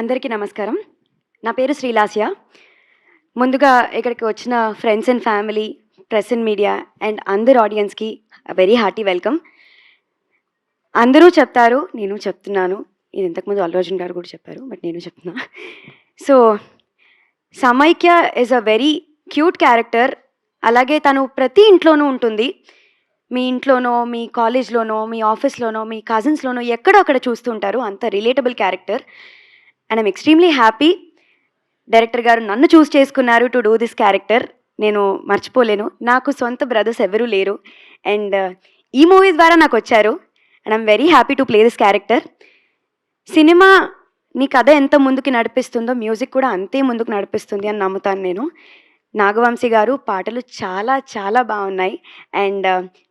అందరికీ నమస్కారం. నా పేరు శ్రీలాస్య. ముందుగా ఇక్కడికి వచ్చిన friends and family, press and media and అందరు ఆడియన్స్‌కి వెరీ హార్టీ వెల్కమ్. అందరూ చెప్తారు, నేను చెప్తున్నాను. ఇది ఇంతకుముందు అల్లు అర్జున్ గారు కూడా చెప్పారు. బట్ నేను చెప్తున్నా. సో, సమైక్య is a very cute character. అలాగే తను ప్రతి ఇంట్లోనూ ఉంటుంది. మీ ఇంట్లోనో, మీ కాలేజ్‌లోనో, మీ ఆఫీస్‌లోనో, మీ కజిన్స్‌లోనో ఎక్కడో అక్కడ చూస్తుంటారు. అంత relatable character. And I'm extremely happy director గారు నన్ను చూస్ చేసుకున్నారు టు డూ దిస్ క్యారెక్టర్. నేను మర్చిపోలేను. నాకు సొంత బ్రదర్స్ ఎవరూ లేరు. అండ్ ఈ మూవీ ద్వారా నాకు వచ్చారు. And I'm very happy to play this character. Cinema నీ కథ ఎంత ముందుకు నడిపిస్తుందో మ్యూజిక్ కూడా అంతే ముందుకు నడిపిస్తుంది అని నమ్ముతాను నేను. నాగవంశీ గారు పాటలు చాలా చాలా బాగున్నాయి. అండ్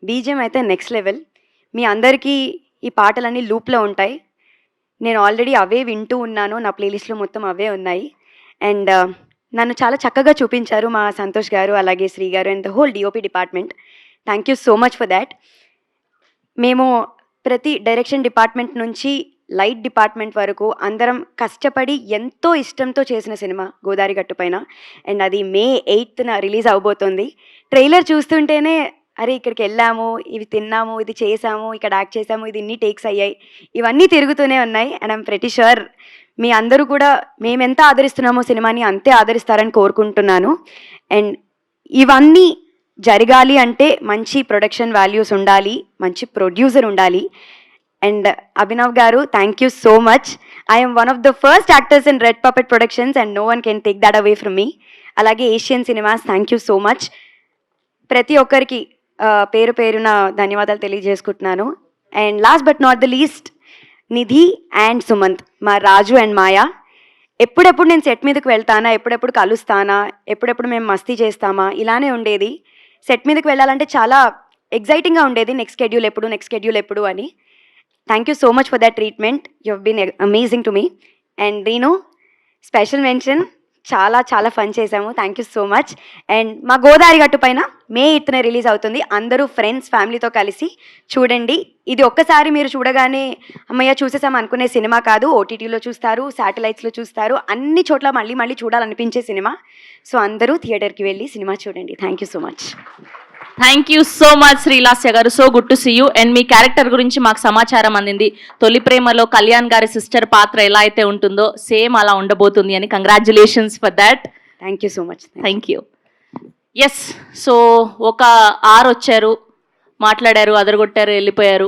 బీజిఎం అయితే నెక్స్ట్ లెవెల్. మీ అందరికీ ఈ పాటలన్నీ లూప్లో ఉంటాయి. నేను ఆల్రెడీ అవే వింటూ ఉన్నాను. నా ప్లేలిస్ట్లో మొత్తం అవే ఉన్నాయి. అండ్ నన్ను చాలా చక్కగా చూపించారు మా సంతోష్ గారు, అలాగే శ్రీ గారు and the whole DOP department. Thank you so much for that. మేము ప్రతి డైరెక్షన్ డిపార్ట్మెంట్ నుంచి లైట్ డిపార్ట్మెంట్ వరకు అందరం కష్టపడి ఎంతో ఇష్టంతో చేసిన సినిమా గోదావరి గట్టు పైన. అండ్ అది మే 8న రిలీజ్ అవబోతోంది. ట్రైలర్ చూస్తుంటేనే అరే ఇక్కడికి వెళ్ళాము, ఇవి తిన్నాము, ఇది చేసాము, ఇక్కడ యాక్ట్ చేసాము, ఇది ఇన్ని టేక్స్ అయ్యాయి, ఇవన్నీ తిరుగుతూనే ఉన్నాయి. అండ్ ఐమ్ ప్రెటీ ష్యూర్ మీ అందరూ కూడా మేమెంత ఆదరిస్తున్నామో సినిమాని అంతే ఆదరిస్తారని కోరుకుంటున్నాను. అండ్ ఇవన్నీ జరగాలి అంటే మంచి ప్రొడక్షన్ వాల్యూస్ ఉండాలి, మంచి ప్రొడ్యూసర్ ఉండాలి. And Abhinav garu, thank you so much. I'm one of the first actors in Red Puppet Productions and no one can take that away from me. అలాగే Asian Cinemas, thank you so much. ప్రతి ఒక్కరికి పేరు పేరున ధన్యవాదాలు తెలియజేసుకుంటున్నాను. And last but not the least, Nidhi and Sumanth, మా Raju and మాయా. ఎప్పుడెప్పుడు నేను సెట్ మీదకి వెళ్తానా, ఎప్పుడెప్పుడు కలుస్తానా, ఎప్పుడెప్పుడు మేము మస్తీ చేస్తామా, ఇలానే ఉండేది. సెట్ మీదకి వెళ్ళాలంటే చాలా ఎగ్జైటింగ్గా ఉండేది. నెక్స్ట్ స్కెడ్యూల్ ఎప్పుడు అని. Thank you so much for that treatment. You have been amazing to me. And Reenu, special mention. చాలా చాలా ఫన్ చేశాము. Thank you so much. And మా గోదావరి గట్టు పైన మే 8న రిలీజ్ అవుతుంది. అందరూ ఫ్రెండ్స్, ఫ్యామిలీతో కలిసి చూడండి. ఇది ఒక్కసారి మీరు చూడగానే అమ్మయ్య చూసేసాము అనుకునే సినిమా కాదు. ఓటీటీలో చూస్తారు, శాటిలైట్స్లో చూస్తారు, అన్ని చోట్ల మళ్ళీ మళ్ళీ చూడాలనిపించే సినిమా. సో అందరూ థియేటర్కి వెళ్ళి సినిమా చూడండి. Thank you so much. Thank you so much Sreelasya garu. So good to see you. And మీ క్యారెక్టర్ గురించి మాకు సమాచారం అందింది. తొలి ప్రేమలో కళ్యాణ్ గారి సిస్టర్ పాత్ర ఎలా అయితే ఉంటుందో సేమ్ అలా ఉండబోతుంది అని. Congratulations for that. Thank you so much. Thank you. Yes, so ఒక వచ్చారు, మాట్లాడారు, అదరగొట్టారు, వెళ్ళిపోయారు.